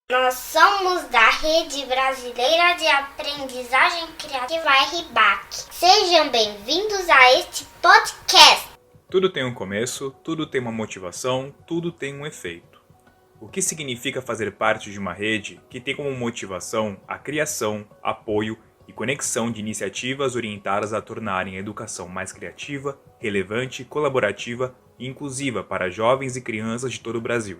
Nós somos da Rede Brasileira de Aprendizagem Criativa RBAC. Sejam bem-vindos a este podcast. Tudo tem um começo, tudo tem uma motivação, tudo tem um efeito. O que significa fazer parte de uma rede que tem como motivação a criação, apoio e conexão de iniciativas orientadas a tornarem a educação mais criativa, relevante, colaborativa e inclusiva para jovens e crianças de todo o Brasil.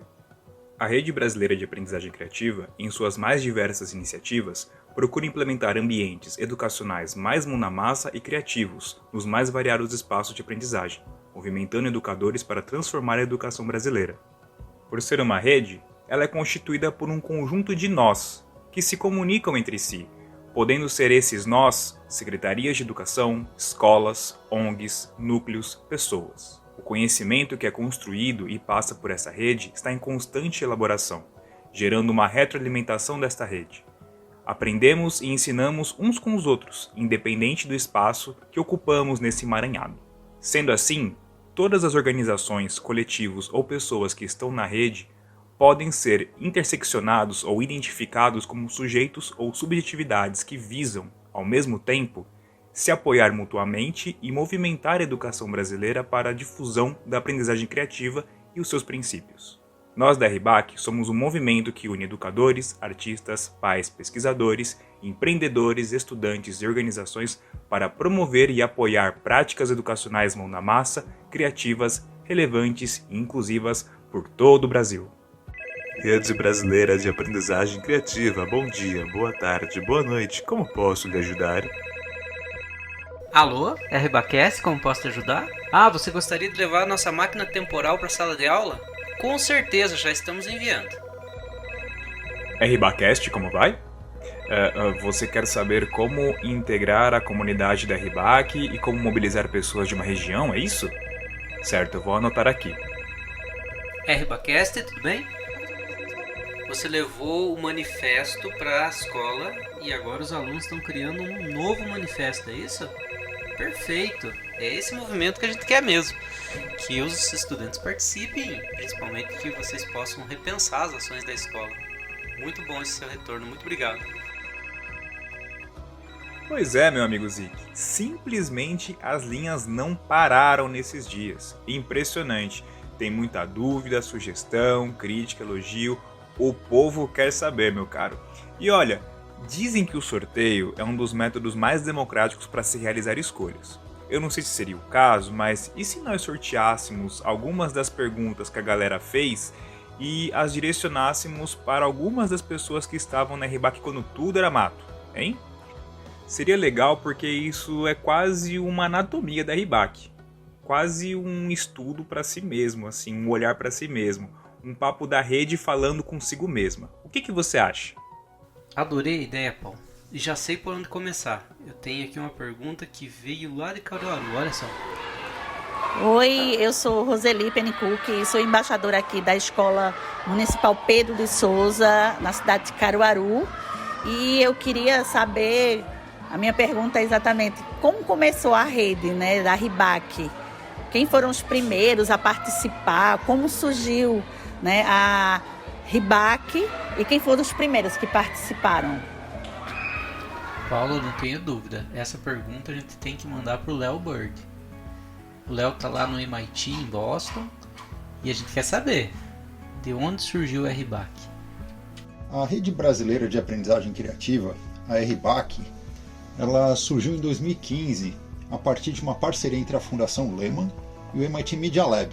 A Rede Brasileira de Aprendizagem Criativa, em suas mais diversas iniciativas, procura implementar ambientes educacionais mais mão na massa e criativos nos mais variados espaços de aprendizagem, movimentando educadores para transformar a educação brasileira. Por ser uma rede, ela é constituída por um conjunto de nós, que se comunicam entre si, podendo ser esses nós secretarias de educação, escolas, ONGs, núcleos, pessoas. O conhecimento que é construído e passa por essa rede está em constante elaboração, gerando uma retroalimentação desta rede. Aprendemos e ensinamos uns com os outros, independente do espaço que ocupamos nesse emaranhado. Sendo assim, todas as organizações, coletivos ou pessoas que estão na rede podem ser interseccionados ou identificados como sujeitos ou subjetividades que visam, ao mesmo tempo, se apoiar mutuamente e movimentar a educação brasileira para a difusão da aprendizagem criativa e os seus princípios. Nós da RBAC somos um movimento que une educadores, artistas, pais, pesquisadores, empreendedores, estudantes e organizações para promover e apoiar práticas educacionais mão na massa, criativas, relevantes e inclusivas por todo o Brasil. Rede Brasileira de Aprendizagem Criativa, bom dia, boa tarde, boa noite, como posso lhe ajudar? Alô, RBACast, como posso te ajudar? Ah, você gostaria de levar a nossa máquina temporal para a sala de aula? Com certeza, já estamos enviando. RBACast, como vai? Você quer saber como integrar a comunidade da RBAC e como mobilizar pessoas de uma região, é isso? Certo, eu vou anotar aqui. RBACast, tudo bem? Você levou o manifesto para a escola e agora os alunos estão criando um novo manifesto, é isso? Perfeito, é esse movimento que a gente quer mesmo, que os estudantes participem, principalmente que vocês possam repensar as ações da escola. Muito bom esse seu retorno, muito obrigado. Pois é, meu amigo Zic, simplesmente as linhas não pararam nesses dias. Impressionante, tem muita dúvida, sugestão, crítica, elogio, o povo quer saber, meu caro. E olha, dizem que o sorteio é um dos métodos mais democráticos para se realizar escolhas. Eu não sei se seria o caso, mas e se nós sorteássemos algumas das perguntas que a galera fez e as direcionássemos para algumas das pessoas que estavam na RBAC quando tudo era mato, hein? Seria legal porque isso é quase uma anatomia da RBAC, quase um estudo para si mesmo, assim, um olhar para si mesmo, um papo da rede falando consigo mesma. O que você acha? Adorei a ideia, Paulo. E já sei por onde começar. Eu tenho aqui uma pergunta que veio lá de Caruaru, olha só. Oi, eu sou Roseli Penicucci, sou embaixadora aqui da Escola Municipal Pedro de Souza, na cidade de Caruaru. E eu queria saber, a minha pergunta é exatamente, como começou a rede, né, da RBAC? Quem foram os primeiros a participar? Como surgiu, né, a RBAC e quem foram os primeiros que participaram? Paulo, não tenho dúvida. Essa pergunta a gente tem que mandar para o Léo Bird. O Léo está lá no MIT, em Boston, e a gente quer saber de onde surgiu a RBAC. A Rede Brasileira de Aprendizagem Criativa, a RBAC, ela surgiu em 2015 a partir de uma parceria entre a Fundação Lehman e o MIT Media Lab,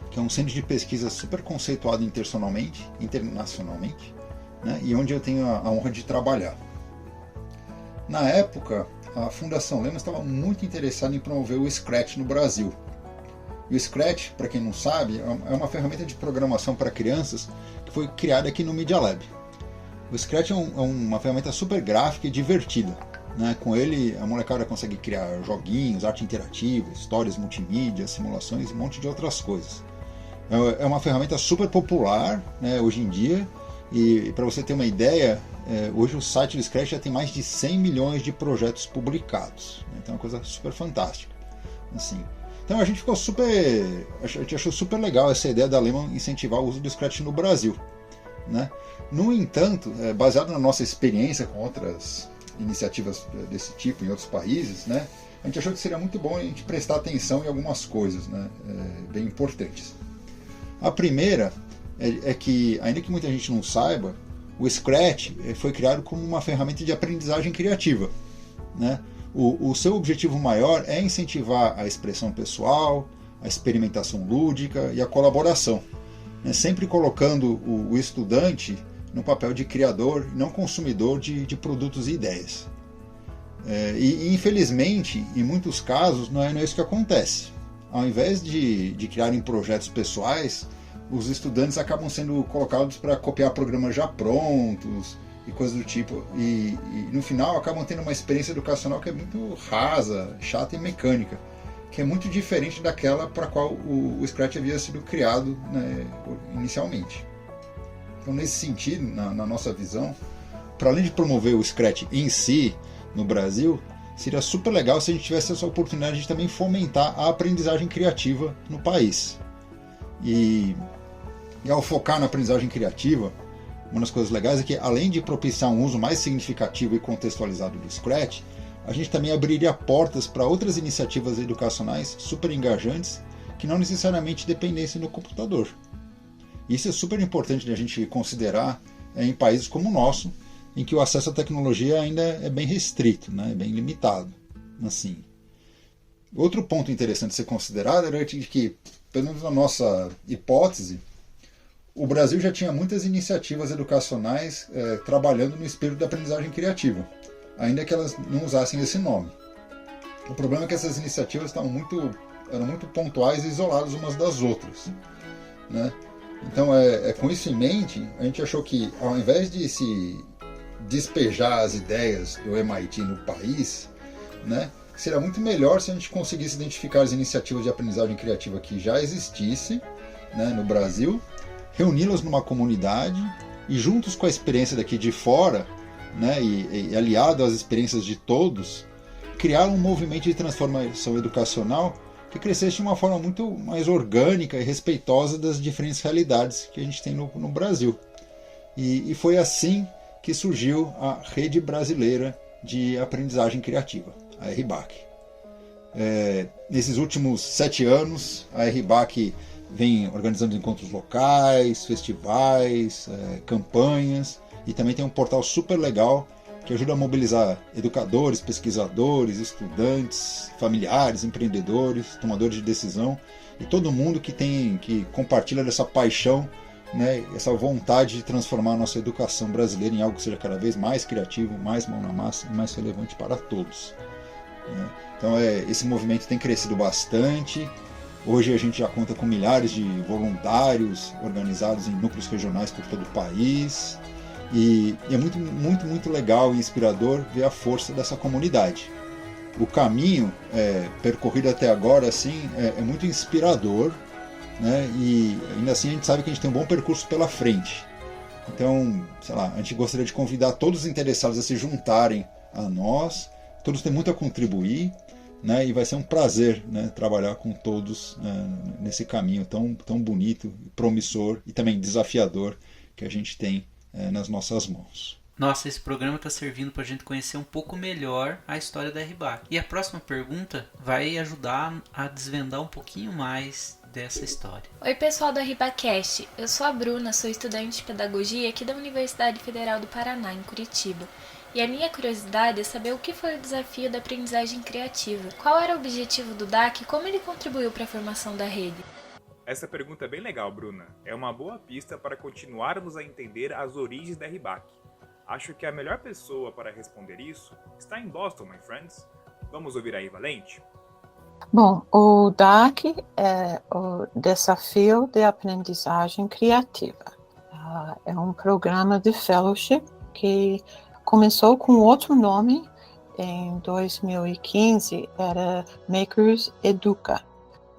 que é um centro de pesquisa super conceituado internacionalmente, né, e onde eu tenho a honra de trabalhar. Na época, a Fundação Lehman estava muito interessada em promover o Scratch no Brasil. E o Scratch, para quem não sabe, é uma ferramenta de programação para crianças que foi criada aqui no Media Lab. O Scratch é uma ferramenta super gráfica e divertida. Né? Com ele, a molecada consegue criar joguinhos, arte interativa, histórias multimídia, simulações e um monte de outras coisas. É uma ferramenta super popular, né, hoje em dia, e para você ter uma ideia, hoje o site do Scratch já tem mais de 100 milhões de projetos publicados, né, então é uma coisa super fantástica. Assim. Então a gente achou super legal essa ideia da Lehman incentivar o uso do Scratch no Brasil. né? No entanto, baseado na nossa experiência com outras iniciativas desse tipo em outros países, né, a gente achou que seria muito bom a gente prestar atenção em algumas coisas, né, bem importantes. A primeira é que, ainda que muita gente não saiba, o Scratch foi criado como uma ferramenta de aprendizagem criativa, né? O seu objetivo maior é incentivar a expressão pessoal, a experimentação lúdica e a colaboração, né? Sempre colocando o estudante no papel de criador e não consumidor de produtos e ideias. E infelizmente, em muitos casos, não é isso que acontece. Ao invés de criarem projetos pessoais, os estudantes acabam sendo colocados para copiar programas já prontos e coisas do tipo, e no final acabam tendo uma experiência educacional que é muito rasa, chata e mecânica, que é muito diferente daquela para a qual o Scratch havia sido criado, né, inicialmente. Então, nesse sentido, na nossa visão, para além de promover o Scratch em si no Brasil, seria super legal se a gente tivesse essa oportunidade de também fomentar a aprendizagem criativa no país. E ao focar na aprendizagem criativa, uma das coisas legais é que, além de propiciar um uso mais significativo e contextualizado do Scratch, a gente também abriria portas para outras iniciativas educacionais super engajantes que não necessariamente dependessem do computador. Isso é super importante de a gente considerar em países como o nosso, em que o acesso à tecnologia ainda é bem restrito, né? Bem limitado. Assim. Outro ponto interessante a ser considerado era de que, pelo menos na nossa hipótese, o Brasil já tinha muitas iniciativas educacionais trabalhando no espírito da aprendizagem criativa, ainda que elas não usassem esse nome. O problema é que essas iniciativas eram muito pontuais e isoladas umas das outras, né? Então, com isso em mente, a gente achou que, ao invés de se despejar as ideias do MIT no país, né, seria muito melhor se a gente conseguisse identificar as iniciativas de aprendizagem criativa que já existissem, né, no Brasil, reuni-las numa comunidade e, juntos com a experiência daqui de fora, né, e aliado às experiências de todos, criar um movimento de transformação educacional que crescesse de uma forma muito mais orgânica e respeitosa das diferentes realidades que a gente tem no Brasil. E foi assim que surgiu a Rede Brasileira de Aprendizagem Criativa, a RBAC. Nesses últimos 7 anos, a RBAC vem organizando encontros locais, festivais, campanhas, e também tem um portal super legal que ajuda a mobilizar educadores, pesquisadores, estudantes, familiares, empreendedores, tomadores de decisão e todo mundo que compartilha dessa paixão, né, essa vontade de transformar a nossa educação brasileira em algo que seja cada vez mais criativo, mais mão na massa e mais relevante para todos. Né? Então esse movimento tem crescido bastante. Hoje a gente já conta com milhares de voluntários organizados em núcleos regionais por todo o país. E é muito, muito, muito legal e inspirador ver a força dessa comunidade. O caminho percorrido até agora assim, é muito inspirador, né? E ainda assim a gente sabe que a gente tem um bom percurso pela frente. Então, sei lá, a gente gostaria de convidar todos os interessados a se juntarem a nós. Todos têm muito a contribuir, né? E vai ser um prazer, né, trabalhar com todos, nesse caminho tão bonito, promissor e também desafiador que a gente tem nas nossas mãos. Nossa, esse programa está servindo para a gente conhecer um pouco melhor a história da RBAC. E a próxima pergunta vai ajudar a desvendar um pouquinho mais dessa história. Oi pessoal do RBACast, eu sou a Bruna, sou estudante de pedagogia aqui da Universidade Federal do Paraná, em Curitiba. E a minha curiosidade é saber o que foi o desafio da aprendizagem criativa. Qual era o objetivo do DAC e como ele contribuiu para a formação da rede? Essa pergunta é bem legal, Bruna. É uma boa pista para continuarmos a entender as origens da RBAC. Acho que a melhor pessoa para responder isso está em Boston, my friends. Vamos ouvir aí, Valente? Bom, o DAC é o Desafio de Aprendizagem Criativa. É um programa de fellowship que começou com outro nome em 2015, era Makers Educa.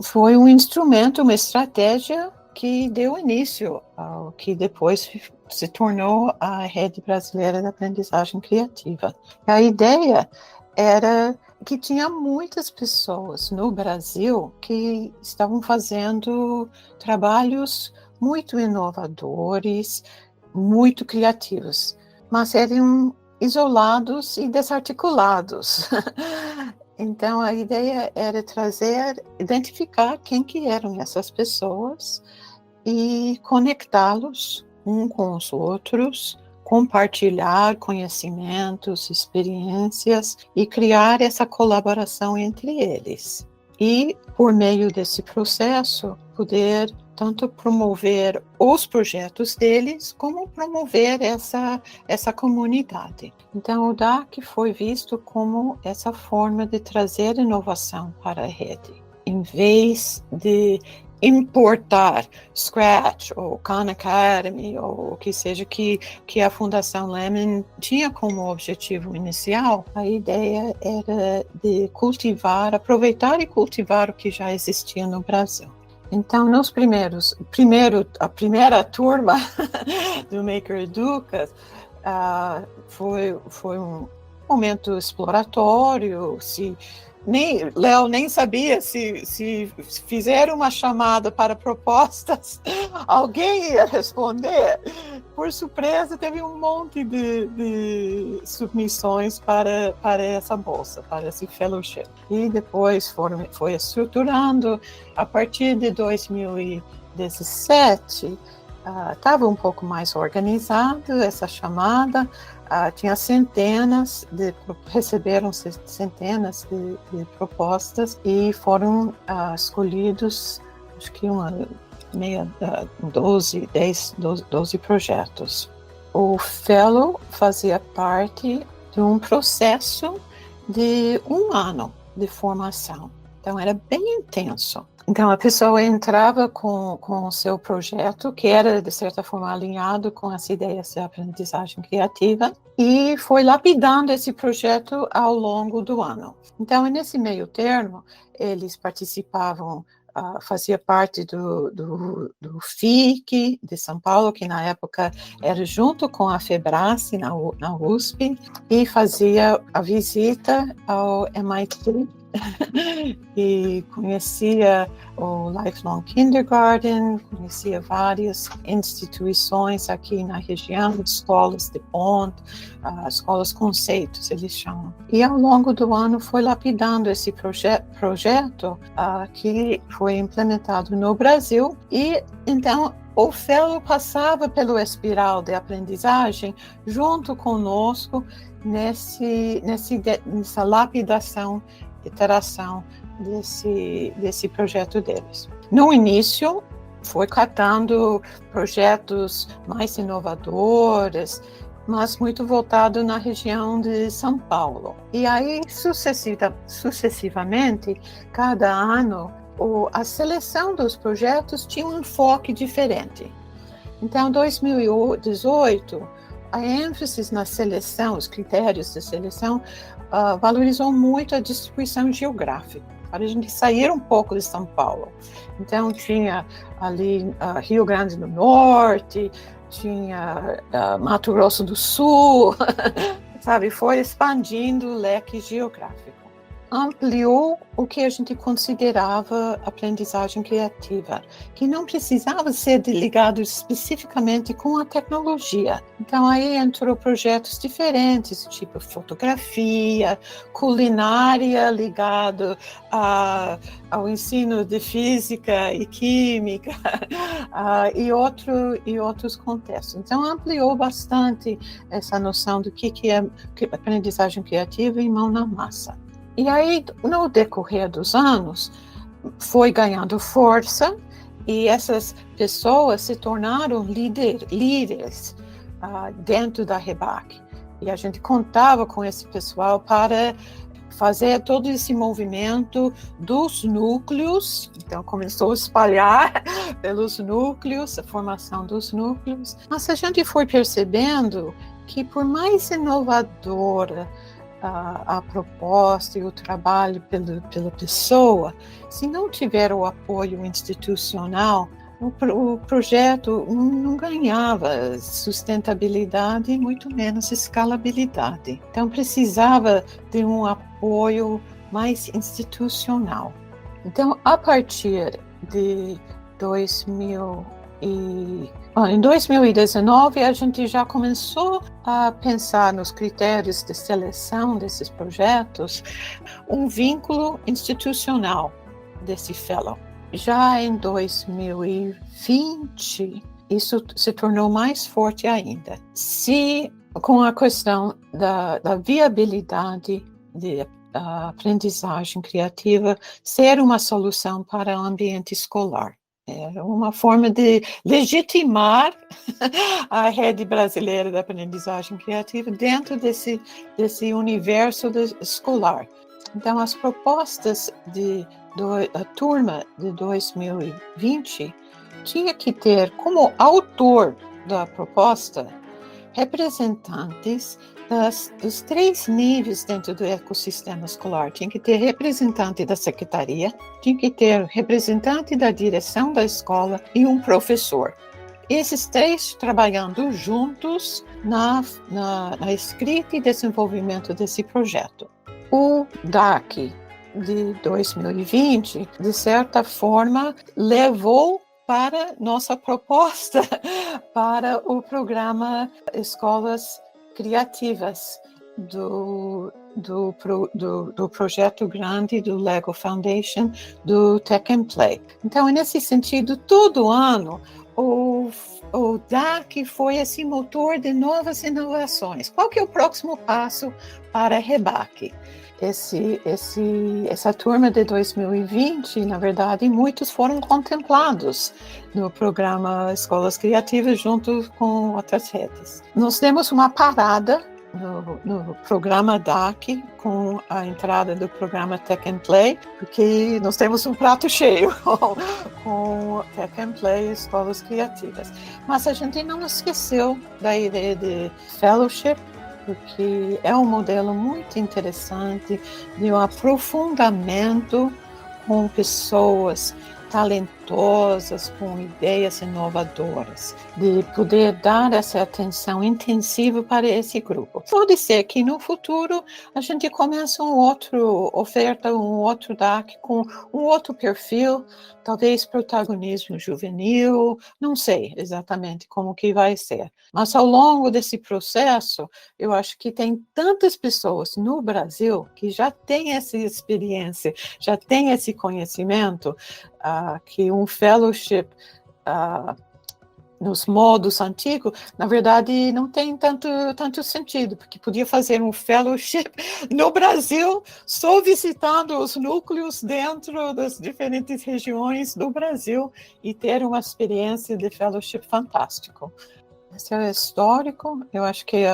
Foi um instrumento, uma estratégia que deu início ao que depois se tornou a Rede Brasileira de Aprendizagem Criativa. A ideia era que tinha muitas pessoas no Brasil que estavam fazendo trabalhos muito inovadores, muito criativos, mas eram isolados e desarticulados. Então a ideia era identificar quem que eram essas pessoas e conectá-los com os outros, compartilhar conhecimentos, experiências e criar essa colaboração entre eles. E, por meio desse processo, poder tanto promover os projetos deles, como promover essa comunidade. Então, o DAC foi visto como essa forma de trazer inovação para a rede, em vez de importar Scratch ou Khan Academy ou o que seja que a Fundação Lehman tinha como objetivo inicial. A ideia era de aproveitar e cultivar o que já existia no Brasil. Então, a primeira turma do Maker Educa foi um momento exploratório. Léo nem sabia se fizer uma chamada para propostas, alguém ia responder. Por surpresa, teve um monte de submissões para essa bolsa, para esse fellowship. E depois foi estruturando. A partir de 2017, estava um pouco mais organizado essa chamada. Receberam centenas de propostas e foram escolhidos, acho que 12 projetos. O Fellow fazia parte de um processo de 1 ano de formação, então era bem intenso. Então, a pessoa entrava com o seu projeto, que era, de certa forma, alinhado com as ideias de aprendizagem criativa, e foi lapidando esse projeto ao longo do ano. Então, nesse meio termo, eles participavam, fazia parte do FIC de São Paulo, que na época era junto com a FEBRASE, na USP, e fazia a visita ao MIT, e conhecia o Lifelong Kindergarten, conhecia várias instituições aqui na região, escolas de ponto, escolas conceitos, eles chamam. E ao longo do ano foi lapidando esse projeto que foi implementado no Brasil, e então o Fellow passava pelo espiral de aprendizagem junto conosco nessa lapidação, iteração desse projeto deles. No início, foi catando projetos mais inovadores, mas muito voltado na região de São Paulo. E aí, sucessivamente, cada ano, a seleção dos projetos tinha um enfoque diferente. Então, em 2018, a ênfase na seleção, os critérios de seleção, valorizou muito a distribuição geográfica, para a gente sair um pouco de São Paulo. Então, tinha ali Rio Grande do Norte, tinha Mato Grosso do Sul, sabe? Foi expandindo o leque geográfico. Ampliou o que a gente considerava aprendizagem criativa, que não precisava ser ligado especificamente com a tecnologia. Então, aí entrou projetos diferentes, tipo fotografia, culinária, ligado ao ensino de física e química, e outros contextos. Então, ampliou bastante essa noção do que é aprendizagem criativa e mão na massa. E aí, no decorrer dos anos, foi ganhando força e essas pessoas se tornaram líderes dentro da REBAC. E a gente contava com esse pessoal para fazer todo esse movimento dos núcleos. Então, começou a espalhar pelos núcleos, a formação dos núcleos. Mas a gente foi percebendo que, por mais inovadora a proposta e o trabalho pela pessoa, se não tiver o apoio institucional, o projeto não ganhava sustentabilidade e muito menos escalabilidade. Então precisava de um apoio mais institucional. Então, a partir de Em 2019, a gente já começou a pensar nos critérios de seleção desses projetos, um vínculo institucional desse fellow. Já em 2020, isso se tornou mais forte ainda. Se, com a questão da viabilidade de aprendizagem criativa ser uma solução para o ambiente escolar. É uma forma de legitimar a rede brasileira da aprendizagem criativa dentro desse universo escolar. Então, as propostas da turma de 2020 tinha que ter como autor da proposta representantes dos 3 níveis dentro do ecossistema escolar. Tinha que ter representante da secretaria, tinha que ter representante da direção da escola e um professor. Esses 3 trabalhando juntos na escrita e desenvolvimento desse projeto. O DAC de 2020, de certa forma, levou para nossa proposta para o programa Escolas Criativas do projeto grande do Lego Foundation, do Tech and Play. Então, nesse sentido, todo ano, o DAC foi esse motor de novas inovações. Qual que é o próximo passo para a REBAC? Essa turma de 2020, na verdade, muitos foram contemplados no programa Escolas Criativas junto com outras redes. Nós demos uma parada no programa DAC com a entrada do programa Tech and Play, porque nós temos um prato cheio com Tech and Play e Escolas Criativas. Mas a gente não esqueceu da ideia de fellowship, porque é um modelo muito interessante de um aprofundamento com pessoas talentosas, com ideias inovadoras, de poder dar essa atenção intensiva para esse grupo. Pode ser que no futuro a gente comece um outro DAC com um outro perfil, talvez protagonismo juvenil, não sei exatamente como que vai ser. Mas ao longo desse processo, eu acho que tem tantas pessoas no Brasil que já têm essa experiência, já têm esse conhecimento, que um fellowship nos modos antigos, na verdade, não tem tanto sentido, porque podia fazer um fellowship no Brasil, só visitando os núcleos dentro das diferentes regiões do Brasil e ter uma experiência de fellowship fantástico. Esse é histórico. Eu acho que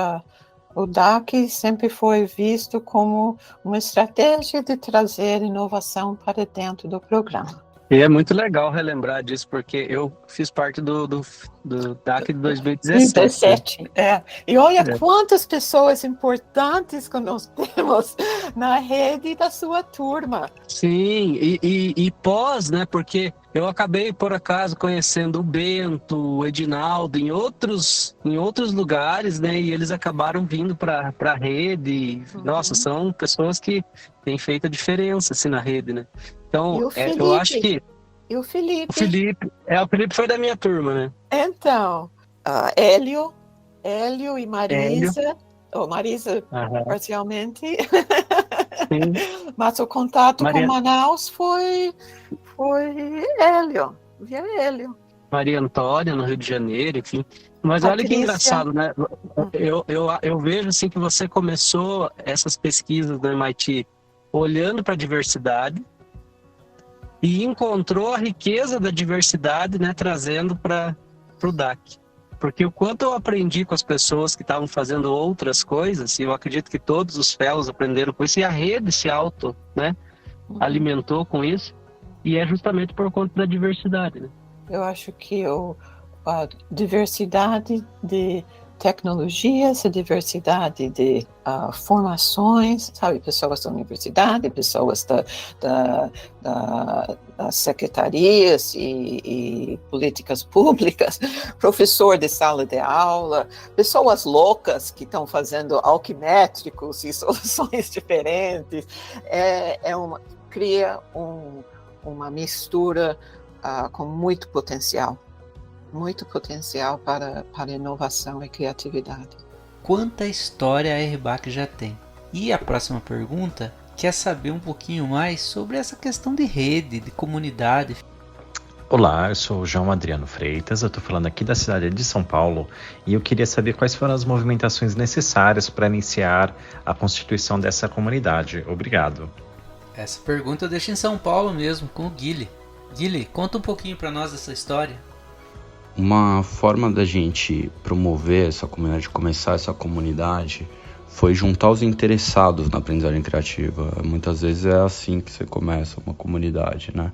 o DAC sempre foi visto como uma estratégia de trazer inovação para dentro do programa. E é muito legal relembrar disso, porque eu fiz parte do DAC de 2017. E olha quantas pessoas importantes que nós temos na rede da sua turma. Sim, e pós, né, porque eu acabei, por acaso, conhecendo o Bento, o Edinaldo, em outros lugares, né, e eles acabaram vindo para a rede. Nossa, são pessoas que têm feito a diferença, assim, na rede, né. Então, eu acho que... E o Felipe? O Felipe foi da minha turma, né? Então, Hélio e Marisa, Marisa parcialmente, mas o contato com Manaus foi Hélio, via Hélio. Maria Antônia, no Rio de Janeiro, enfim. Mas Patrícia. Olha que engraçado, né? Eu vejo assim que você começou essas pesquisas no MIT olhando para a diversidade, e encontrou a riqueza da diversidade, né, trazendo para o DAC. Porque o quanto eu aprendi com as pessoas que estavam fazendo outras coisas, e eu acredito que todos os fellows aprenderam com isso, e a rede se alimentou com isso, e é justamente por conta da diversidade. Né? Eu acho que a diversidade de tecnologias, a diversidade de formações, sabe, pessoas da universidade, pessoas das secretarias e políticas públicas, professor de sala de aula, pessoas loucas que estão fazendo alquimétricos e soluções diferentes, cria uma mistura com muito potencial. muito potencial para inovação e criatividade. Quanta história a RBAC já tem? E a próxima pergunta quer saber um pouquinho mais sobre essa questão de rede, de comunidade. Olá, eu sou o João Adriano Freitas, eu estou falando aqui da cidade de São Paulo e eu queria saber quais foram as movimentações necessárias para iniciar a constituição dessa comunidade. Obrigado. Essa pergunta eu deixo em São Paulo mesmo, com o Guilherme. Guilherme, conta um pouquinho para nós dessa história. Uma forma da gente promover essa comunidade, começar essa comunidade, foi juntar os interessados na aprendizagem criativa. Muitas vezes é assim que você começa uma comunidade, né?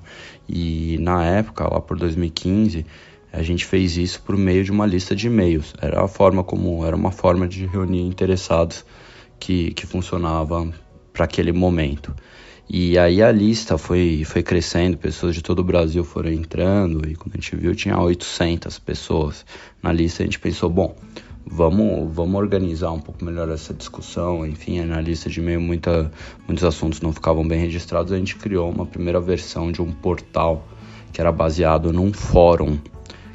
E na época, lá por 2015, a gente fez isso por meio de uma lista de e-mails. Era uma forma de reunir interessados que funcionava para aquele momento. E aí a lista foi crescendo, pessoas de todo o Brasil foram entrando, e quando a gente viu tinha 800 pessoas na lista. A gente pensou, bom, vamos organizar um pouco melhor essa discussão. Enfim, na lista de e-mail muitos assuntos não ficavam bem registrados. A gente criou uma primeira versão de um portal que era baseado num fórum,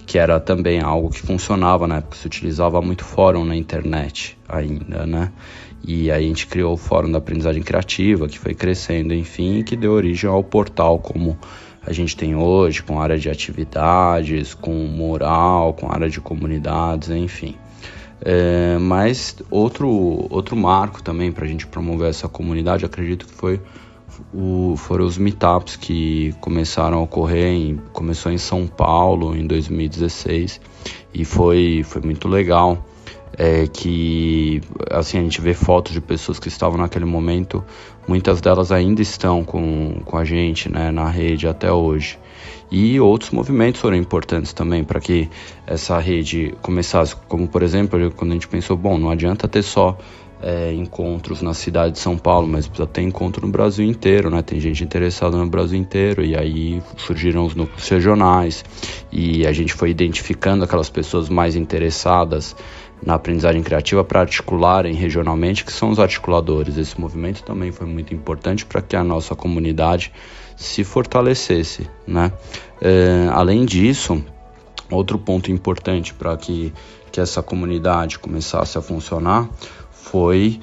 que era também algo que funcionava na época, se utilizava muito fórum na internet ainda, né? E aí a gente criou o Fórum da Aprendizagem Criativa, que foi crescendo, enfim, que deu origem ao portal como a gente tem hoje, com área de atividades, com mural, com área de comunidades, enfim. Mas outro marco também para a gente promover essa comunidade, acredito que foram os meetups que começaram a ocorrer, começou em São Paulo em 2016 e foi muito legal. Que assim, a gente vê fotos de pessoas que estavam naquele momento, muitas delas ainda estão com a gente, né, na rede até hoje. E outros movimentos foram importantes também para que essa rede começasse, como por exemplo, quando a gente pensou, bom, não adianta ter só encontros na cidade de São Paulo, mas precisa ter encontro no Brasil inteiro, né? Tem gente interessada no Brasil inteiro, e aí surgiram os núcleos regionais, e a gente foi identificando aquelas pessoas mais interessadas na aprendizagem criativa para articularem regionalmente, que são os articuladores. Esse movimento também foi muito importante para que a nossa comunidade se fortalecesse, né? Além disso, outro ponto importante para que essa comunidade começasse a funcionar foi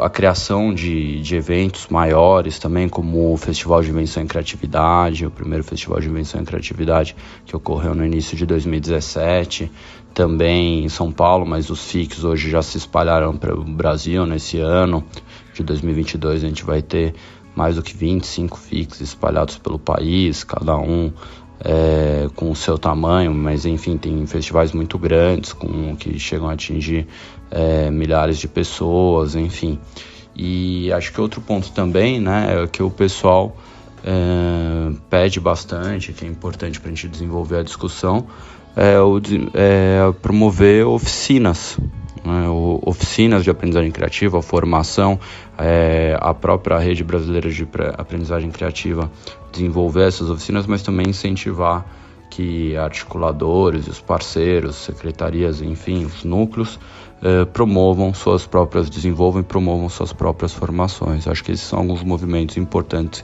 a criação de eventos maiores também, como o Festival de Invenção e Criatividade, o primeiro Festival de Invenção e Criatividade que ocorreu no início de 2017, também em São Paulo, mas os FICs hoje já se espalharam para o Brasil. Nesse ano de 2022 a gente vai ter mais do que 25 FICs espalhados pelo país, cada um com o seu tamanho, mas enfim, tem festivais muito grandes que chegam a atingir milhares de pessoas, enfim. E acho que outro ponto também, né, é que o pessoal pede bastante, que é importante para a gente desenvolver a discussão, promover oficinas, né, oficinas de aprendizagem criativa, formação. A própria Rede Brasileira de Aprendizagem Criativa desenvolver essas oficinas, mas também incentivar que articuladores, os parceiros, secretarias, enfim, os núcleos desenvolvam e promovam suas próprias formações. Acho que esses são alguns movimentos importantes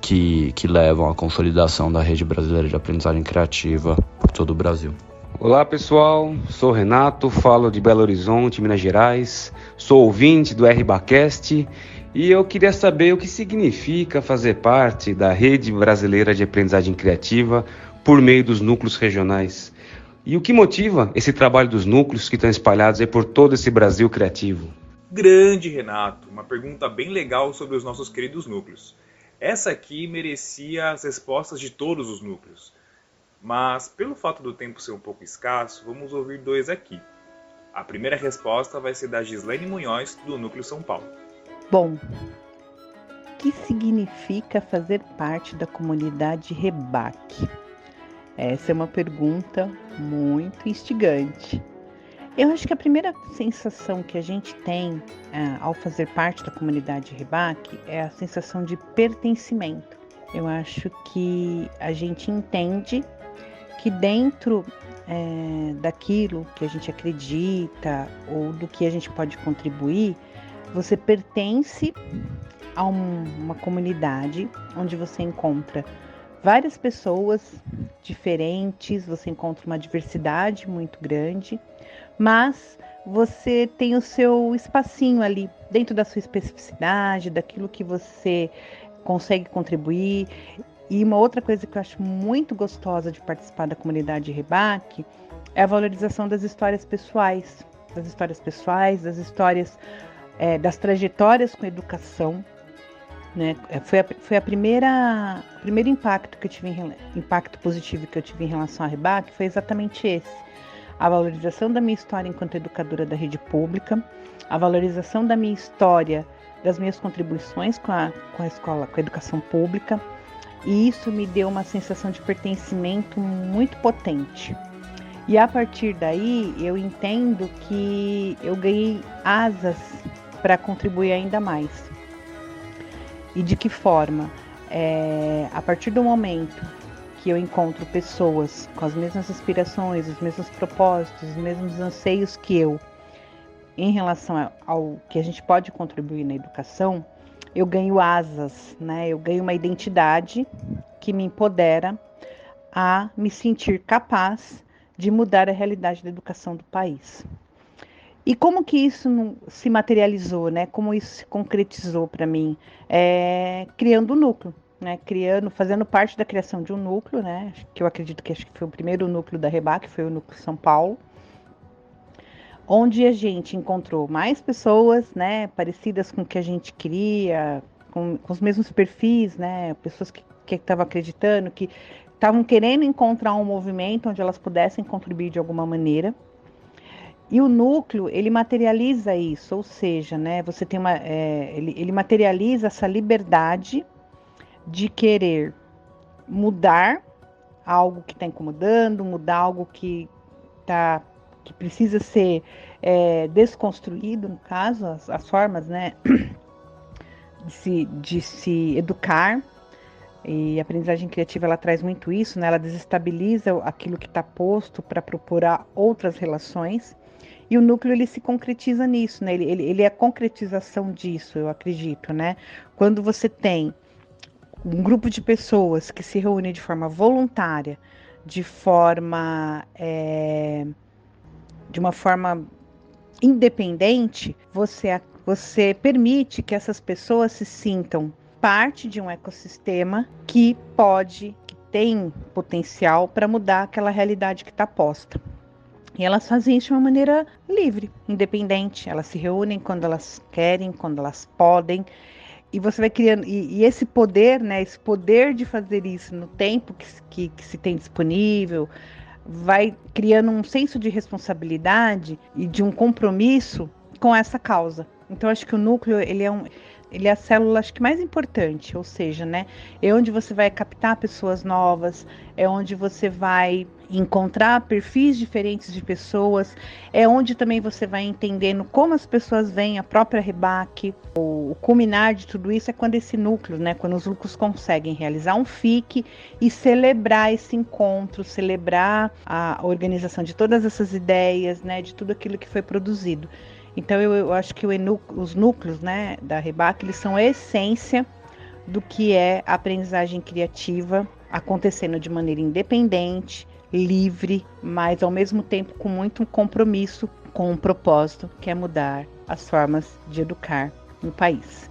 que levam à consolidação da Rede Brasileira de Aprendizagem Criativa por todo o Brasil. Olá pessoal, sou Renato, falo de Belo Horizonte, Minas Gerais, sou ouvinte do RBAcast e eu queria saber o que significa fazer parte da Rede Brasileira de Aprendizagem Criativa por meio dos núcleos regionais. E o que motiva esse trabalho dos núcleos que estão espalhados aí por todo esse Brasil criativo? Grande Renato, uma pergunta bem legal sobre os nossos queridos núcleos. Essa aqui merecia as respostas de todos os núcleos. Mas, pelo fato do tempo ser um pouco escasso, vamos ouvir dois aqui. A primeira resposta vai ser da Gislaine Munhoz, do Núcleo São Paulo. Bom, o que significa fazer parte da comunidade RBAC? Essa é uma pergunta muito instigante. Eu acho que a primeira sensação que a gente tem ao fazer parte da comunidade RBAC é a sensação de pertencimento. Eu acho que a gente entende que dentro daquilo que a gente acredita ou do que a gente pode contribuir, você pertence a uma comunidade onde você encontra várias pessoas diferentes, você encontra uma diversidade muito grande, mas você tem o seu espacinho ali, dentro da sua especificidade, daquilo que você consegue contribuir. E uma outra coisa que eu acho muito gostosa de participar da comunidade Rebac é a valorização das histórias pessoais, das histórias, das trajetórias com a educação, né? Foi o primeiro impacto que eu tive, impacto positivo que eu tive em relação à Rebac foi exatamente esse: a valorização da minha história enquanto educadora da rede pública, a valorização da minha história, das minhas contribuições com a escola, com a educação pública, e isso me deu uma sensação de pertencimento muito potente. E a partir daí eu entendo que eu ganhei asas para contribuir ainda mais. E de que forma? A partir do momento que eu encontro pessoas com as mesmas aspirações, os mesmos propósitos, os mesmos anseios que eu, em relação ao que a gente pode contribuir na educação, eu ganho asas, né? Eu ganho uma identidade que me empodera a me sentir capaz de mudar a realidade da educação do país. E como que isso se materializou, né? Como isso se concretizou para mim? Criando um núcleo, né? Fazendo parte da criação de um núcleo, né? Que eu acredito que foi o primeiro núcleo da Rebac, foi o núcleo São Paulo, onde a gente encontrou mais pessoas, né, parecidas com o que a gente queria, com os mesmos perfis, né, pessoas que estavam acreditando, que estavam querendo encontrar um movimento onde elas pudessem contribuir de alguma maneira. E o núcleo, ele materializa isso, ou seja, né, você tem ele materializa essa liberdade de querer mudar algo que está incomodando, mudar algo que precisa ser desconstruído, no caso, as formas, né, de se educar. E a aprendizagem criativa, ela traz muito isso, né? Ela desestabiliza aquilo que está posto para procurar outras relações. E o núcleo, ele se concretiza nisso, né? Ele é a concretização disso, eu acredito, né? Quando você tem um grupo de pessoas que se reúne de forma voluntária, de uma forma independente, você permite que essas pessoas se sintam parte de um ecossistema que tem potencial para mudar aquela realidade que está posta. E elas fazem isso de uma maneira livre, independente. Elas se reúnem quando elas querem, quando elas podem. E você vai criando, e esse poder, né, esse poder de fazer isso no tempo que se tem disponível, vai criando um senso de responsabilidade e de um compromisso com essa causa. Então, acho que o núcleo, ele é a célula, acho que mais importante, ou seja, né, é onde você vai captar pessoas novas, é onde você vai encontrar perfis diferentes de pessoas, é onde também você vai entendendo como as pessoas veem a própria Rebac. O culminar de tudo isso é quando esse núcleo, né, quando os núcleos conseguem realizar um FIC e celebrar esse encontro, celebrar a organização de todas essas ideias, né, de tudo aquilo que foi produzido. Então eu acho que os núcleos, né, da Rebac, eles são a essência do que é a aprendizagem criativa, acontecendo de maneira independente, livre, mas ao mesmo tempo com muito compromisso com um propósito, que é mudar as formas de educar no país.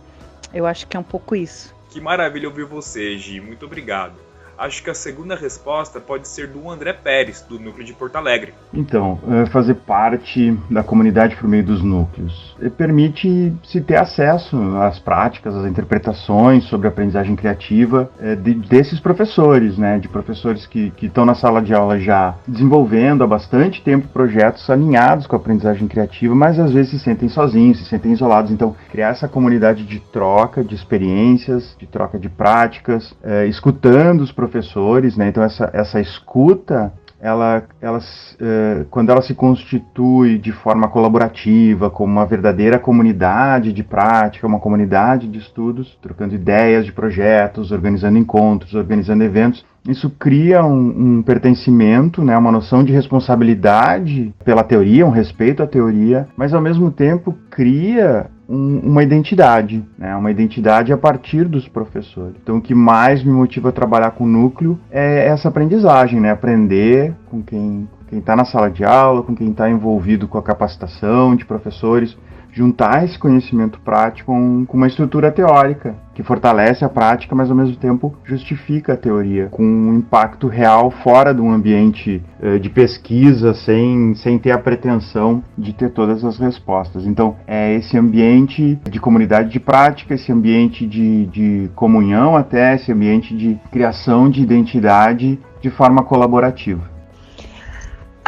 Eu acho que é um pouco isso. Que maravilha ouvir você, Gi. Muito obrigado. Acho que a segunda resposta pode ser do André Pérez, do Núcleo de Porto Alegre. Então, fazer parte da comunidade por meio dos núcleos permite se ter acesso às práticas, às interpretações sobre a aprendizagem criativa desses professores, né? De professores que estão na sala de aula já desenvolvendo há bastante tempo projetos alinhados com a aprendizagem criativa, mas às vezes se sentem sozinhos, se sentem isolados. Então, criar essa comunidade de troca de experiências, de troca de práticas, escutando os professores, né? Então essa escuta, quando ela se constitui de forma colaborativa, como uma verdadeira comunidade de prática, uma comunidade de estudos, trocando ideias de projetos, organizando encontros, organizando eventos, isso cria um pertencimento, né? Uma noção de responsabilidade pela teoria, um respeito à teoria, mas ao mesmo tempo cria uma identidade, né? Uma identidade a partir dos professores. Então, o que mais me motiva a trabalhar com o núcleo é essa aprendizagem, né? Aprender com quem está na sala de aula, com quem está envolvido com a capacitação de professores, juntar esse conhecimento prático com uma estrutura teórica que fortalece a prática, mas ao mesmo tempo justifica a teoria, com um impacto real fora de um ambiente de pesquisa, sem ter a pretensão de ter todas as respostas. Então, é esse ambiente de comunidade de prática, esse ambiente de comunhão, até esse ambiente de criação de identidade de forma colaborativa.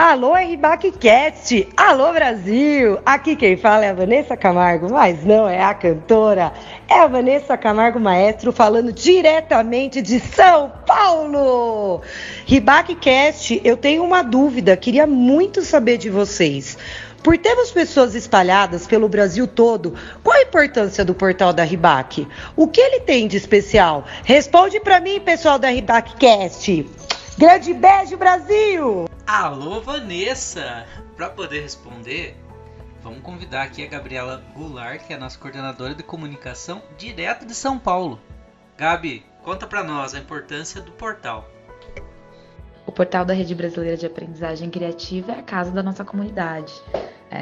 Alô, RBACcast! Alô, Brasil! Aqui quem fala é a Vanessa Camargo, mas não é a cantora. É a Vanessa Camargo Maestro falando diretamente de São Paulo! RBACcast, eu tenho uma dúvida, queria muito saber de vocês. Por termos pessoas espalhadas pelo Brasil todo, qual a importância do portal da RBAC? O que ele tem de especial? Responde pra mim, pessoal da RBACcast! Grande beijo, Brasil! Alô, Vanessa! Para poder responder, vamos convidar aqui a Gabriela Goulart, que é a nossa coordenadora de comunicação, direto de São Paulo. Gabi, conta para nós a importância do portal. O portal da Rede Brasileira de Aprendizagem Criativa é a casa da nossa comunidade.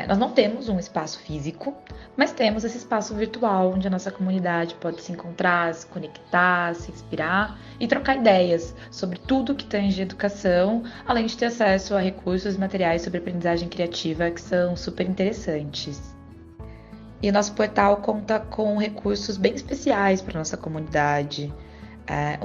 Nós não temos um espaço físico, mas temos esse espaço virtual onde a nossa comunidade pode se encontrar, se conectar, se inspirar e trocar ideias sobre tudo que tange educação, além de ter acesso a recursos e materiais sobre aprendizagem criativa que são super interessantes. E o nosso portal conta com recursos bem especiais para a nossa comunidade.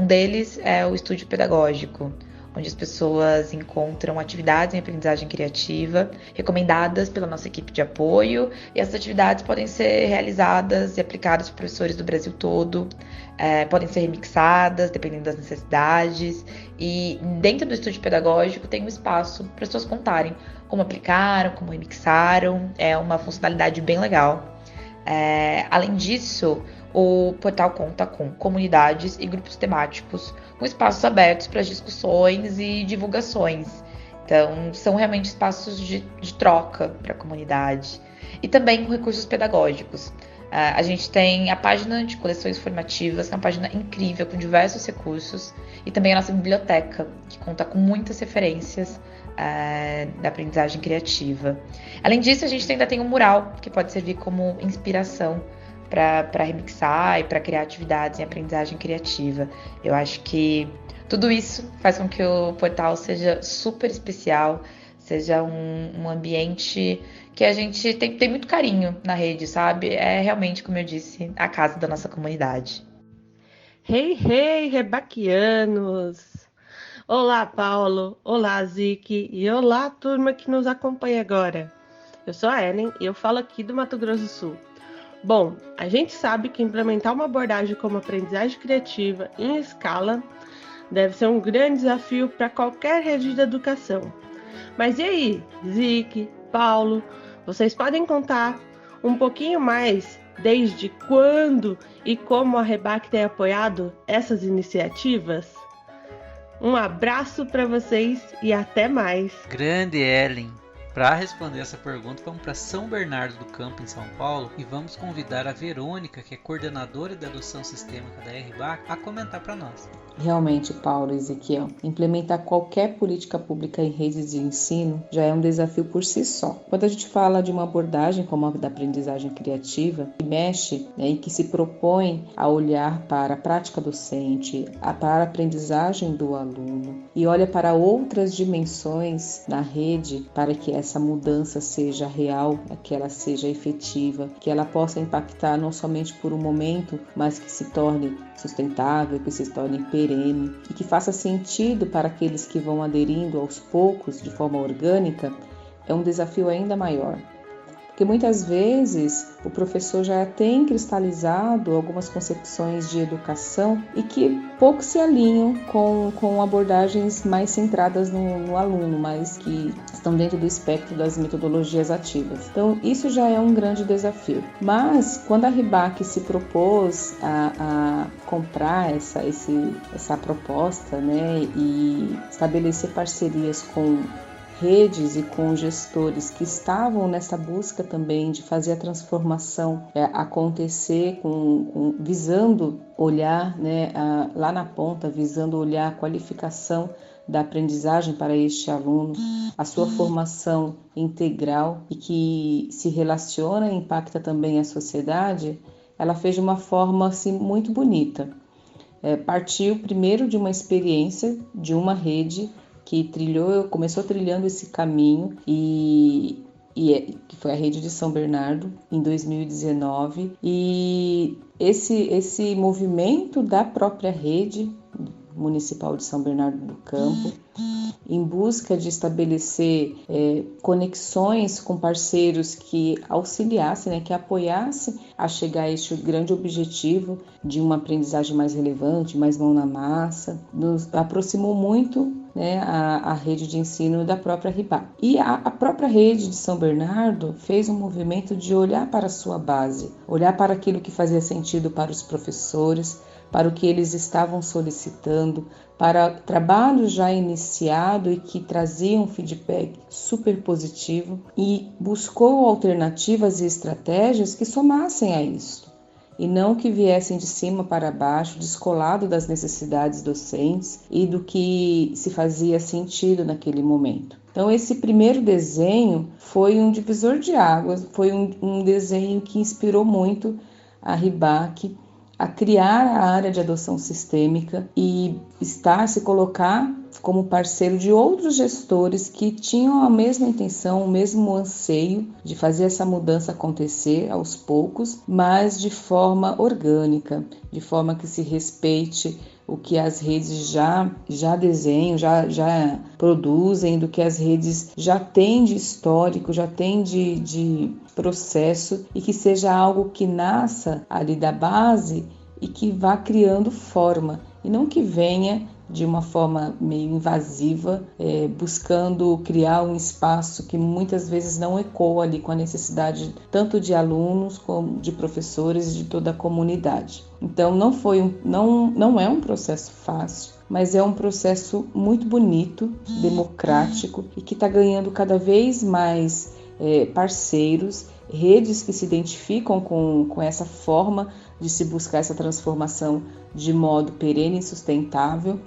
Um deles é o estúdio pedagógico, onde as pessoas encontram atividades em aprendizagem criativa recomendadas pela nossa equipe de apoio, e essas atividades podem ser realizadas e aplicadas por professores do Brasil todo, podem ser remixadas dependendo das necessidades, e dentro do estúdio pedagógico tem um espaço para as pessoas contarem como aplicaram, como remixaram, é uma funcionalidade bem legal. Além disso, o portal conta com comunidades e grupos temáticos, com espaços abertos para discussões e divulgações. Então, são realmente espaços de troca para a comunidade. E também com recursos pedagógicos. A gente tem a página de coleções formativas, que é uma página incrível, com diversos recursos. E também a nossa biblioteca, que conta com muitas referências da aprendizagem criativa. Além disso, a gente ainda tem um mural, que pode servir como inspiração para remixar e para criar atividades em aprendizagem criativa. Eu acho que tudo isso faz com que o portal seja super especial, seja um ambiente que a gente tem muito carinho na rede, sabe? É realmente, como eu disse, a casa da nossa comunidade. Hey, hey, rebaquianos! Olá, Paulo! Olá, Zique! E olá, turma que nos acompanha agora! Eu sou a Ellen e eu falo aqui do Mato Grosso do Sul. Bom, a gente sabe que implementar uma abordagem como aprendizagem criativa em escala deve ser um grande desafio para qualquer rede de educação. Mas e aí, Zique, Paulo, vocês podem contar um pouquinho mais desde quando e como a RBAC tem apoiado essas iniciativas? Um abraço para vocês e até mais! Grande Ellen! Para responder essa pergunta, vamos para São Bernardo do Campo, em São Paulo, e vamos convidar a Verônica, que é coordenadora de adoção sistêmica da RBAC, a comentar para nós. Realmente, Paulo e Ezequiel, implementar qualquer política pública em redes de ensino já é um desafio por si só. Quando a gente fala de uma abordagem como a da aprendizagem criativa, que mexe e que se propõe a olhar para a prática docente, para a aprendizagem do aluno e olha para outras dimensões na rede para que essa mudança seja real, que ela seja efetiva, que ela possa impactar não somente por um momento, mas que se torne sustentável, que se torne perene e que faça sentido para aqueles que vão aderindo aos poucos de forma orgânica, é um desafio ainda maior. Porque muitas vezes o professor já tem cristalizado algumas concepções de educação e que pouco se alinham com abordagens mais centradas no aluno, mas que estão dentro do espectro das metodologias ativas. Então, isso já é um grande desafio. Mas, quando a RBAC se propôs a comprar essa proposta, né, e estabelecer parcerias com redes e com gestores que estavam nessa busca também de fazer a transformação acontecer, visando olhar, né, lá na ponta, visando olhar a qualificação da aprendizagem para este aluno, a sua formação integral e que se relaciona e impacta também a sociedade, ela fez de uma forma assim, muito bonita. Partiu primeiro de uma experiência de uma rede que começou trilhando esse caminho que foi a rede de São Bernardo em 2019, e esse movimento da própria rede municipal de São Bernardo do Campo, em busca de estabelecer conexões com parceiros que auxiliassem, né, que apoiassem a chegar a este grande objetivo de uma aprendizagem mais relevante, mais mão na massa, nos aproximou muito, né, a rede de ensino da própria RIBAC. E a própria rede de São Bernardo fez um movimento de olhar para a sua base, olhar para aquilo que fazia sentido para os professores, para o que eles estavam solicitando, para trabalho já iniciado e que trazia um feedback super positivo, e buscou alternativas e estratégias que somassem a isso, e não que viessem de cima para baixo, descolado das necessidades docentes e do que se fazia sentido naquele momento. Então esse primeiro desenho foi um divisor de águas, foi um desenho que inspirou muito a RIBAC a criar a área de adoção sistêmica e se colocar como parceiro de outros gestores que tinham a mesma intenção, o mesmo anseio de fazer essa mudança acontecer aos poucos, mas de forma orgânica, de forma que se respeite o que as redes já desenham, já produzem, do que as redes já têm de histórico, já têm de processo, e que seja algo que nasça ali da base e que vá criando forma, e não que venha de uma forma meio invasiva, buscando criar um espaço que muitas vezes não ecoa ali com a necessidade tanto de alunos como de professores e de toda a comunidade. Então não é um processo fácil, mas é um processo muito bonito, democrático, e que está ganhando cada vez mais parceiros, redes que se identificam com essa forma de se buscar essa transformação de modo perene e sustentável,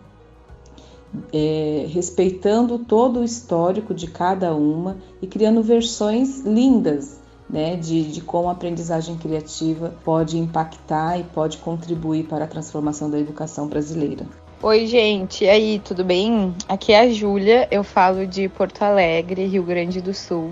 respeitando todo o histórico de cada uma e criando versões lindas, né, de como a aprendizagem criativa pode impactar e pode contribuir para a transformação da educação brasileira. Oi, gente, e aí, tudo bem? Aqui é a Júlia, eu falo de Porto Alegre, Rio Grande do Sul.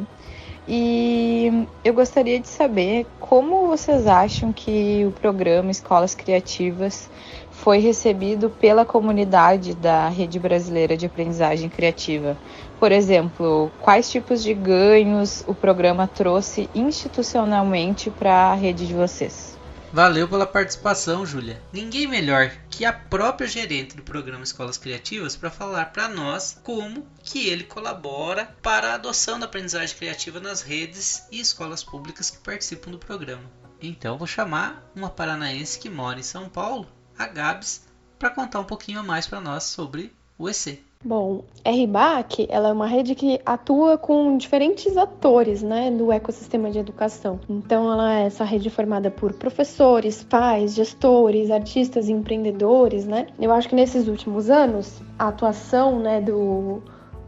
E eu gostaria de saber como vocês acham que o programa Escolas Criativas foi recebido pela comunidade da Rede Brasileira de Aprendizagem Criativa. Por exemplo, quais tipos de ganhos o programa trouxe institucionalmente para a rede de vocês? Valeu pela participação, Júlia. Ninguém melhor que a própria gerente do programa Escolas Criativas para falar para nós como que ele colabora para a adoção da aprendizagem criativa nas redes e escolas públicas que participam do programa. Então vou chamar uma paranaense que mora em São Paulo, a Gabs, para contar um pouquinho mais para nós sobre o EC. Bom, a RIBAC, ela é uma rede que atua com diferentes atores, né, do ecossistema de educação. Então, ela é essa rede formada por professores, pais, gestores, artistas e empreendedores, né. Eu acho que nesses últimos anos, a atuação, né,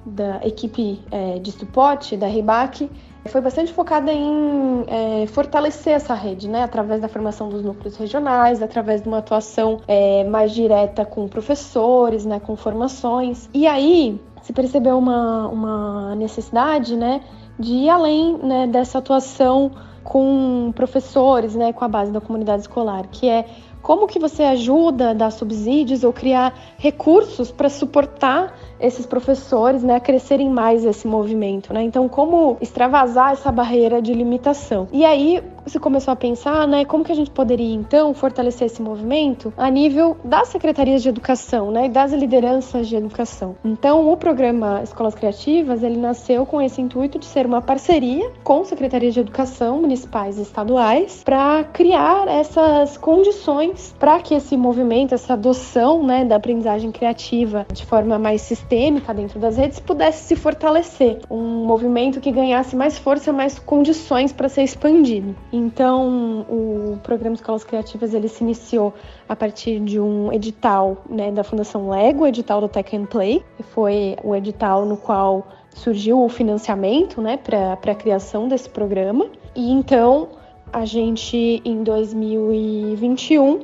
da equipe de suporte da RIBAC foi bastante focada em fortalecer essa rede, né, através da formação dos núcleos regionais, através de uma atuação mais direta com professores, né, com formações. E aí se percebeu uma necessidade, né, de ir além, né, dessa atuação com professores, né, com a base da comunidade escolar, que é como que você ajuda a dar subsídios ou criar recursos para suportar esses professores, né, a crescerem mais esse movimento, né? Então, como extravasar essa barreira de limitação? E aí, se começou a pensar, né, como que a gente poderia, então, fortalecer esse movimento a nível das secretarias de educação, né, e das lideranças de educação. Então, o programa Escolas Criativas, ele nasceu com esse intuito de ser uma parceria com secretarias de educação municipais e estaduais para criar essas condições para que esse movimento, essa adoção, né, da aprendizagem criativa de forma mais sistêmica dentro das redes pudesse se fortalecer. Um movimento que ganhasse mais força, mais condições para ser expandido. Então, o programa Escolas Criativas, ele se iniciou a partir de um edital, né, da Fundação Lego, o edital do Tech and Play, que foi o edital no qual surgiu o financiamento, né, para a criação desse programa. E então, a gente, em 2021,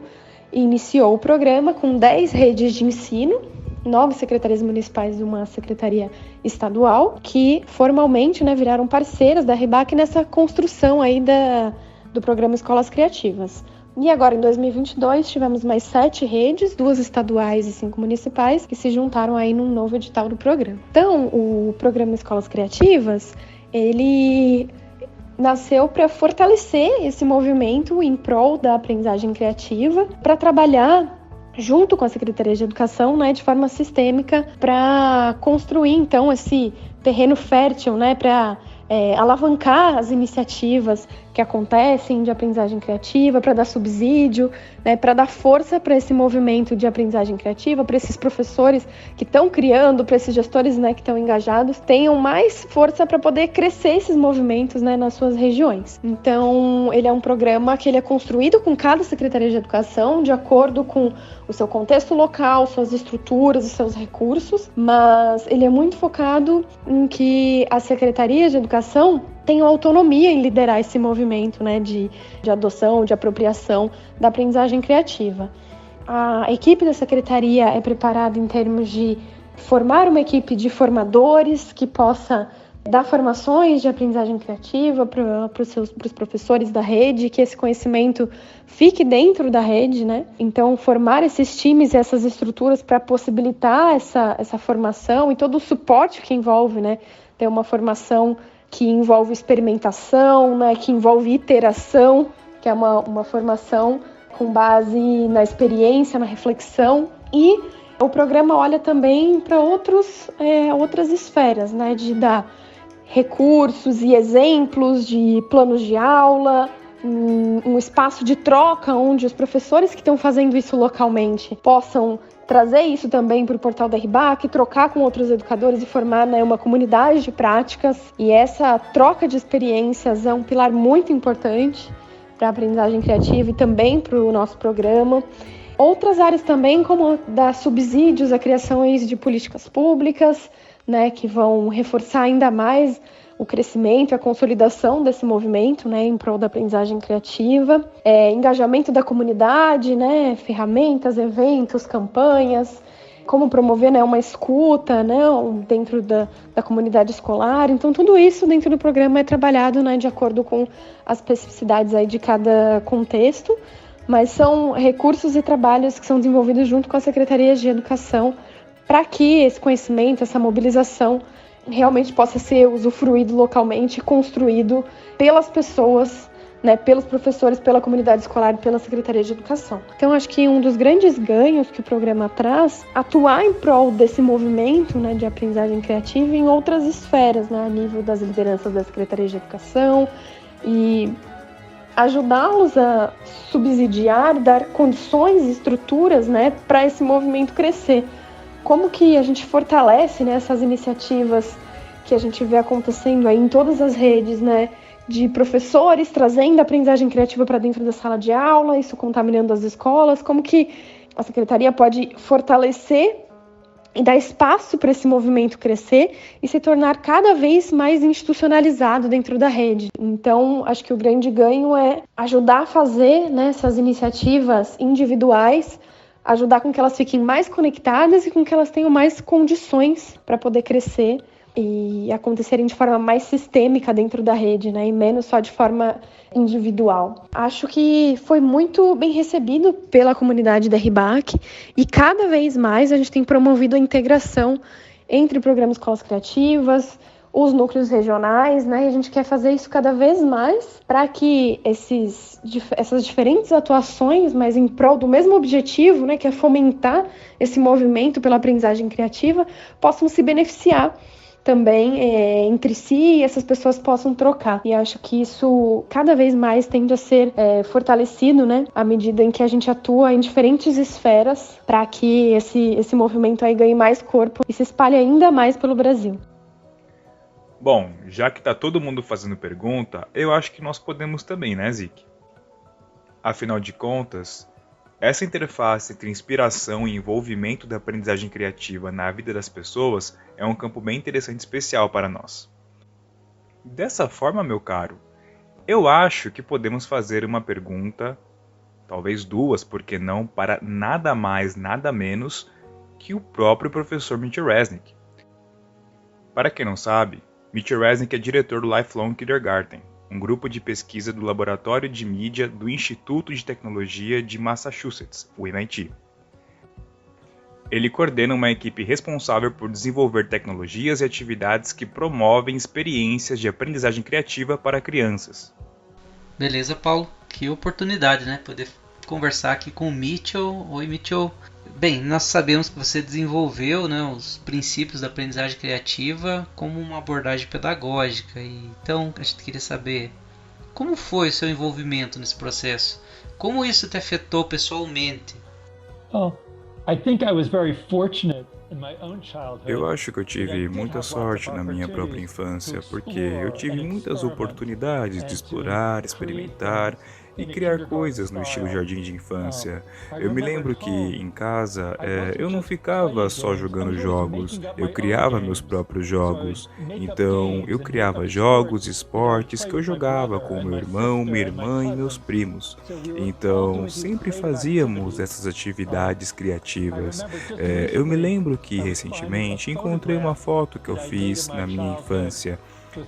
iniciou o programa com 10 redes de ensino, 9 secretarias municipais e uma secretaria estadual, que formalmente, né, viraram parceiras da RBAC nessa construção aí do programa Escolas Criativas. E agora, em 2022, tivemos mais 7 redes, 2 estaduais e 5 municipais, que se juntaram aí num novo edital do programa. Então, o programa Escolas Criativas, ele nasceu para fortalecer esse movimento em prol da aprendizagem criativa, para trabalhar junto com a Secretaria de Educação, né, de forma sistêmica, para construir, então, esse terreno fértil, né, para alavancar as iniciativas que acontecem de aprendizagem criativa, para dar subsídio, né, para dar força para esse movimento de aprendizagem criativa, para esses professores que estão criando, para esses gestores, né, que estão engajados, tenham mais força para poder crescer esses movimentos, né, nas suas regiões. Então, ele é um programa que ele é construído com cada Secretaria de Educação, de acordo com o seu contexto local, suas estruturas, os seus recursos, mas ele é muito focado em que as secretarias de educação tenham autonomia em liderar esse movimento, né, de adoção, de apropriação da aprendizagem criativa. A equipe da secretaria é preparada em termos de formar uma equipe de formadores que possa dar formações de aprendizagem criativa para os professores da rede, que esse conhecimento fique dentro da rede, né? Então, formar esses times e essas estruturas para possibilitar essa formação e todo o suporte que envolve, né? Ter uma formação que envolve experimentação, né? Que envolve iteração, que é uma formação com base na experiência, na reflexão. E o programa olha também para outras esferas, né? De dar recursos e exemplos de planos de aula, um espaço de troca onde os professores que estão fazendo isso localmente possam trazer isso também para o portal da RBAC, trocar com outros educadores e formar, né, uma comunidade de práticas. E essa troca de experiências é um pilar muito importante para a aprendizagem criativa e também para o nosso programa. Outras áreas também, como dar subsídios a criações de políticas públicas, né, que vão reforçar ainda mais o crescimento e a consolidação desse movimento, né, em prol da aprendizagem criativa, engajamento da comunidade, né, ferramentas, eventos, campanhas, como promover, né, uma escuta, né, dentro da comunidade escolar. Então, tudo isso dentro do programa é trabalhado, né, de acordo com as especificidades aí de cada contexto, mas são recursos e trabalhos que são desenvolvidos junto com as secretarias de educação para que esse conhecimento, essa mobilização realmente possa ser usufruído localmente, construído pelas pessoas, né, pelos professores, pela comunidade escolar e pela Secretaria de Educação. Então, acho que um dos grandes ganhos que o programa traz, atuar em prol desse movimento, né, de aprendizagem criativa em outras esferas, né, a nível das lideranças da Secretaria de Educação, e ajudá-los a subsidiar, dar condições e estruturas, né, para esse movimento crescer. Como que a gente fortalece, né, essas iniciativas que a gente vê acontecendo aí em todas as redes, né, de professores trazendo a aprendizagem criativa para dentro da sala de aula, isso contaminando as escolas, como que a Secretaria pode fortalecer e dar espaço para esse movimento crescer e se tornar cada vez mais institucionalizado dentro da rede. Então, acho que o grande ganho é ajudar a fazer, né, essas iniciativas individuais, ajudar com que elas fiquem mais conectadas e com que elas tenham mais condições para poder crescer e acontecerem de forma mais sistêmica dentro da rede, né, e menos só de forma individual. Acho que foi muito bem recebido pela comunidade da RBAC e cada vez mais a gente tem promovido a integração entre o programa Escolas Criativas, os núcleos regionais, né? E a gente quer fazer isso cada vez mais para que essas diferentes atuações, mas em prol do mesmo objetivo, né? Que é fomentar esse movimento pela aprendizagem criativa, possam se beneficiar também entre si e essas pessoas possam trocar. E acho que isso cada vez mais tende a ser fortalecido, né? À medida em que a gente atua em diferentes esferas para que esse movimento aí ganhe mais corpo e se espalhe ainda mais pelo Brasil. Bom, já que está todo mundo fazendo pergunta, eu acho que nós podemos também, né, Zik? Afinal de contas, essa interface entre inspiração e envolvimento da aprendizagem criativa na vida das pessoas é um campo bem interessante e especial para nós. Dessa forma, meu caro, eu acho que podemos fazer uma pergunta, talvez duas, por que não, para nada mais, nada menos que o próprio professor Mitchell Resnick. Para quem não sabe, Mitchell Resnick é diretor do Lifelong Kindergarten, um grupo de pesquisa do Laboratório de Mídia do Instituto de Tecnologia de Massachusetts, o MIT. Ele coordena uma equipe responsável por desenvolver tecnologias e atividades que promovem experiências de aprendizagem criativa para crianças. Beleza, Paulo. Que oportunidade, né? Poder conversar aqui com o Mitchell. Oi, Mitchell. Bem, nós sabemos que você desenvolveu, né, os princípios da aprendizagem criativa como uma abordagem pedagógica. Então, a gente queria saber como foi o seu envolvimento nesse processo? Como isso te afetou pessoalmente? Eu acho que eu tive muita sorte na minha própria infância, porque eu tive muitas oportunidades de explorar, experimentar e criar coisas no estilo jardim de infância. Eu me lembro que em casa eu não ficava só jogando jogos, eu criava meus próprios jogos. Então eu criava jogos, esportes que eu jogava com meu irmão, minha irmã e meus primos. Então sempre fazíamos essas atividades criativas. Eu me lembro que recentemente encontrei uma foto que eu fiz na minha infância.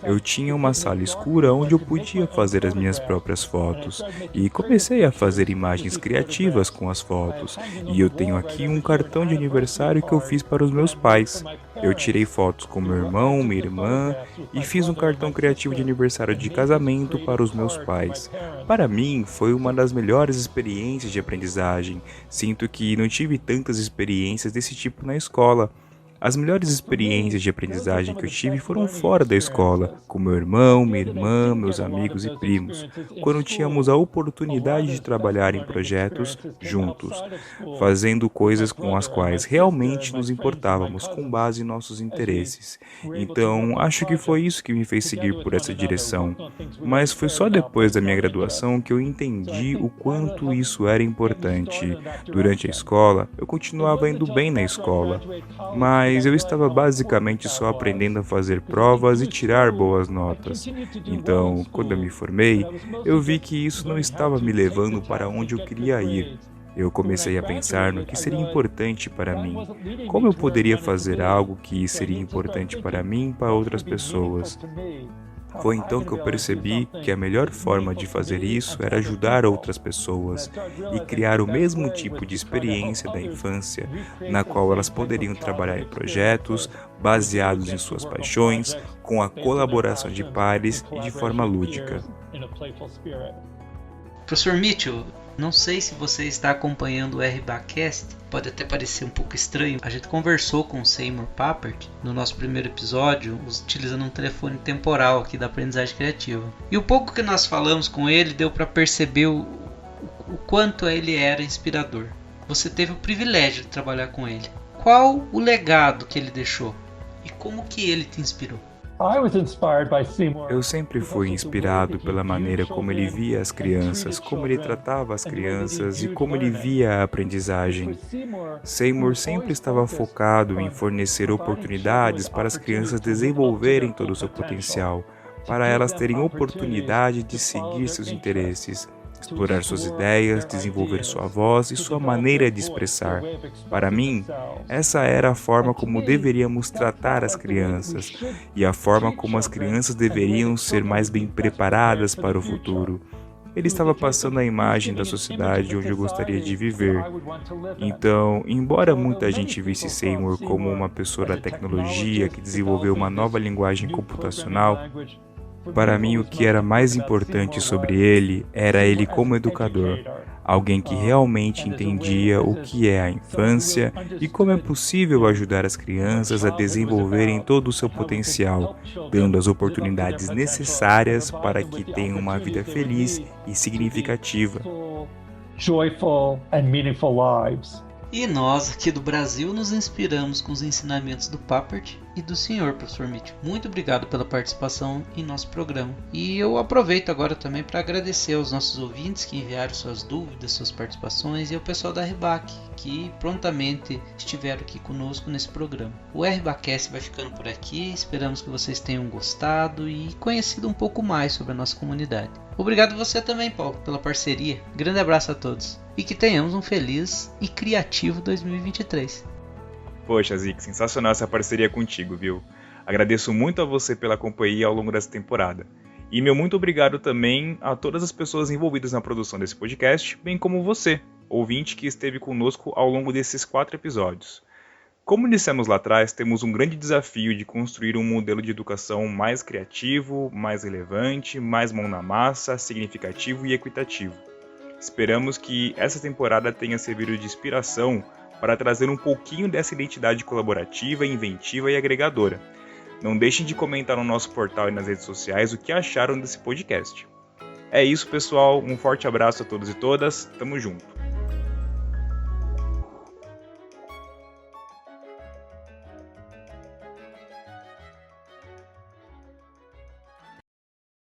Eu tinha uma sala escura onde eu podia fazer as minhas próprias fotos e comecei a fazer imagens criativas com as fotos. E eu tenho aqui um cartão de aniversário que eu fiz para os meus pais. Eu tirei fotos com meu irmão, minha irmã e fiz um cartão criativo de aniversário de casamento para os meus pais. Para mim, foi uma das melhores experiências de aprendizagem. Sinto que não tive tantas experiências desse tipo na escola. As melhores experiências de aprendizagem que eu tive foram fora da escola, com meu irmão, minha irmã, meus amigos e primos, quando tínhamos a oportunidade de trabalhar em projetos juntos, fazendo coisas com as quais realmente nos importávamos com base em nossos interesses. Então, acho que foi isso que me fez seguir por essa direção. Mas foi só depois da minha graduação que eu entendi o quanto isso era importante. Durante a escola, eu continuava indo bem na escola, mas eu estava basicamente só aprendendo a fazer provas e tirar boas notas. Então, quando eu me formei, eu vi que isso não estava me levando para onde eu queria ir. Eu comecei a pensar no que seria importante para mim. Como eu poderia fazer algo que seria importante para mim e para outras pessoas? Foi então que eu percebi que a melhor forma de fazer isso era ajudar outras pessoas e criar o mesmo tipo de experiência da infância, na qual elas poderiam trabalhar em projetos baseados em suas paixões, com a colaboração de pares e de forma lúdica. Professor Mitchell, não sei se você está acompanhando o RBAcast, pode até parecer um pouco estranho. A gente conversou com o Seymour Papert no nosso primeiro episódio, utilizando um telefone temporal aqui da aprendizagem criativa. E o pouco que nós falamos com ele deu para perceber o quanto ele era inspirador. Você teve o privilégio de trabalhar com ele. Qual o legado que ele deixou? E como que ele te inspirou? Eu sempre fui inspirado pela maneira como ele via as crianças, como ele tratava as crianças e como ele via a aprendizagem. Seymour sempre estava focado em fornecer oportunidades para as crianças desenvolverem todo o seu potencial, para elas terem oportunidade de seguir seus interesses, explorar suas ideias, desenvolver sua voz e sua maneira de expressar. Para mim, essa era a forma como deveríamos tratar as crianças e a forma como as crianças deveriam ser mais bem preparadas para o futuro. ele estava passando a imagem da sociedade onde eu gostaria de viver. Então, embora muita gente visse Seymour como uma pessoa da tecnologia que desenvolveu uma nova linguagem computacional, para mim o que era mais importante sobre ele era ele como educador, alguém que realmente entendia o que é a infância e como é possível ajudar as crianças a desenvolverem todo o seu potencial, dando as oportunidades necessárias para que tenham uma vida feliz e significativa. E nós, aqui do Brasil, nos inspiramos com os ensinamentos do Papert e do senhor, professor Mitchell. Muito obrigado pela participação em nosso programa. E eu aproveito agora também para agradecer aos nossos ouvintes que enviaram suas dúvidas, suas participações e ao pessoal da RBAC, que prontamente estiveram aqui conosco nesse programa. O RBACast vai ficando por aqui, esperamos que vocês tenham gostado e conhecido um pouco mais sobre a nossa comunidade. Obrigado você também, Paulo, pela parceria. Grande abraço a todos. E que tenhamos um feliz e criativo 2023. Poxa, Zik, sensacional essa parceria contigo, viu? Agradeço muito a você pela companhia ao longo dessa temporada. E meu muito obrigado também a todas as pessoas envolvidas na produção desse podcast, bem como você, ouvinte que esteve conosco ao longo desses 4 episódios. Como dissemos lá atrás, temos um grande desafio de construir um modelo de educação mais criativo, mais relevante, mais mão na massa, significativo e equitativo. Esperamos que essa temporada tenha servido de inspiração para trazer um pouquinho dessa identidade colaborativa, inventiva e agregadora. Não deixem de comentar no nosso portal e nas redes sociais o que acharam desse podcast. É isso, pessoal. Um forte abraço a todos e todas. Tamo junto.